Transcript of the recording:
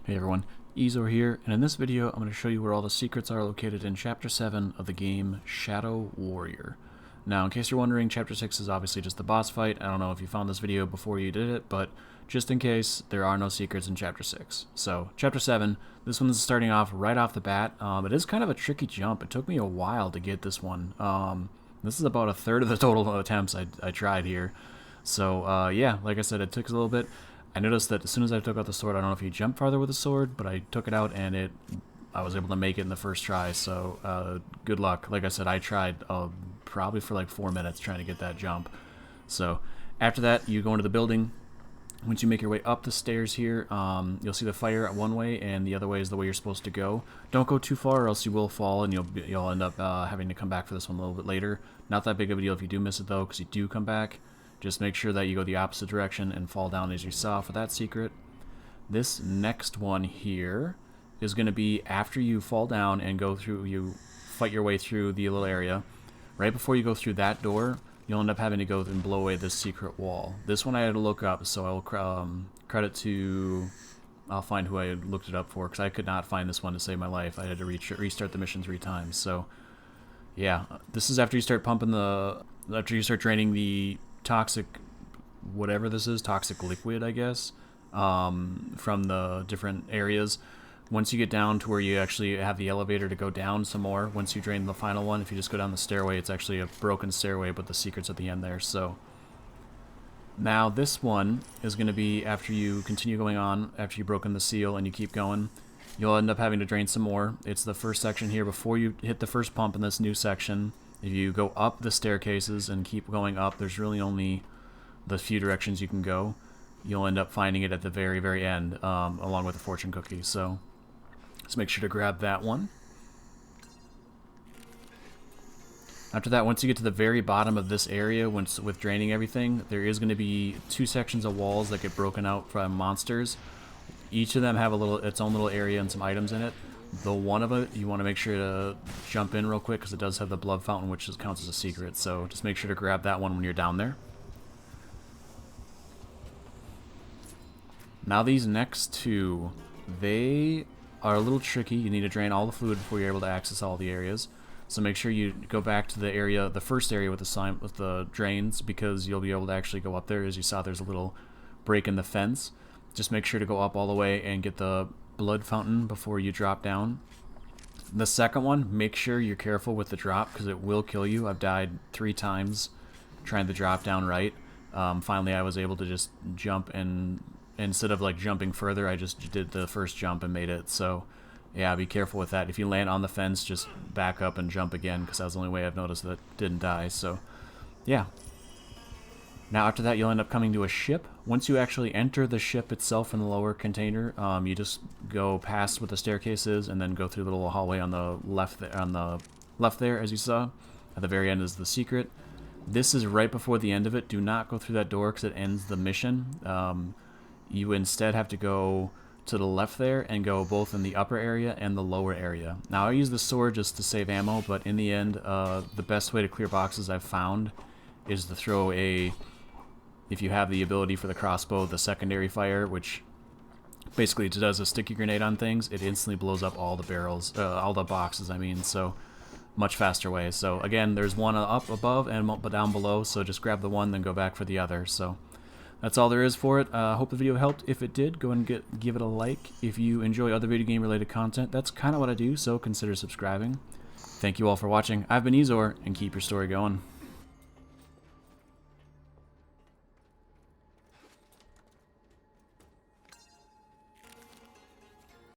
Hey everyone, Eezore here, and in this video I'm going to show you where all the secrets are located in Chapter 7 of the game Shadow Warrior. Now, in case you're wondering, Chapter 6 is obviously just the boss fight. I don't know if you found this video before you did it, but just in case, there are no secrets in Chapter 6. So, Chapter 7, this one's starting off right off the bat. It is kind of a tricky jump. It took me a while to get this one. This is about a third of the total attempts I tried here. So, yeah, like I said, it took a little bit. I noticed that as soon as I took out the sword, I don't know if you jump farther with the sword, but I took it out and I was able to make it in the first try, so good luck. Like I said, I tried probably for like 4 minutes trying to get that jump. So after that, you go into the building. Once you make your way up the stairs here, you'll see the fire one way, and the other way is the way you're supposed to go. Don't go too far or else you will fall, and you'll end up having to come back for this one a little bit later. Not that big of a deal if you do miss it, though, because you do come back. Just make sure that you go the opposite direction and fall down as you saw for that secret. This next one here is going to be after you fall down and go through, you fight your way through the little area. Right before you go through that door, you'll end up having to go and blow away this secret wall. This one I had to look up, so I'll credit to... I'll find who I looked it up for, because I could not find this one to save my life. I had to restart the mission 3 times. So, yeah, this is after you start pumping the... After you start draining the toxic, whatever this is, toxic liquid, I guess, from the different areas. Once you get down to where you actually have the elevator to go down some more, once you drain the final one, if you just go down the stairway, it's actually a broken stairway, but the secret's at the end there. So now this one is going to be after you continue going on, after you've broken the seal and you keep going, you'll end up having to drain some more. It's the first section here. Before you hit the first pump in this new section, if you go up the staircases and keep going up, there's really only the few directions you can go. You'll end up finding it at the very, very end, along with the fortune cookie. So just make sure to grab that one. After that, once you get to the very bottom of this area, with draining everything, there is going to be 2 sections of walls that get broken out from monsters. Each of them have its own little area and some items in it. The one of it, you want to make sure to jump in real quick because it does have the blood fountain, which counts as a secret. So just make sure to grab that one when you're down there. Now these next 2, they are a little tricky. You need to drain all the fluid before you're able to access all the areas. So make sure you go back to the first area with the drains, because you'll be able to actually go up there. As you saw, there's a little break in the fence. Just make sure to go up all the way and get the blood fountain before you drop down. The second one, make sure you're careful with the drop because it will kill you. I've died 3 times trying to drop down right. Finally, I was able to just jump, and instead of like jumping further, I just did the first jump and made it. So yeah, be careful with that. If you land on the fence, just back up and jump again, because that was the only way I've noticed that didn't die. So yeah. Now after that, you'll end up coming to a ship. Once you actually enter the ship itself in the lower container, you just go past what the staircase is and then go through the little hallway on the left there, as you saw. At the very end is the secret. This is right before the end of it. Do not go through that door because it ends the mission. You instead have to go to the left there and go both in the upper area and the lower area. Now I use the sword just to save ammo, but in the end, the best way to clear boxes I've found is to throw if you have the ability for the crossbow, the secondary fire, which basically does a sticky grenade on things, it instantly blows up all the barrels, all the boxes, I mean, so much faster way. So again, there's one up above and down below, so just grab the one, then go back for the other. So that's all there is for it. Hope the video helped. If it did, go and give it a like. If you enjoy other video game related content, that's kind of what I do, so consider subscribing. Thank you all for watching. I've been Eezore, and keep your story going.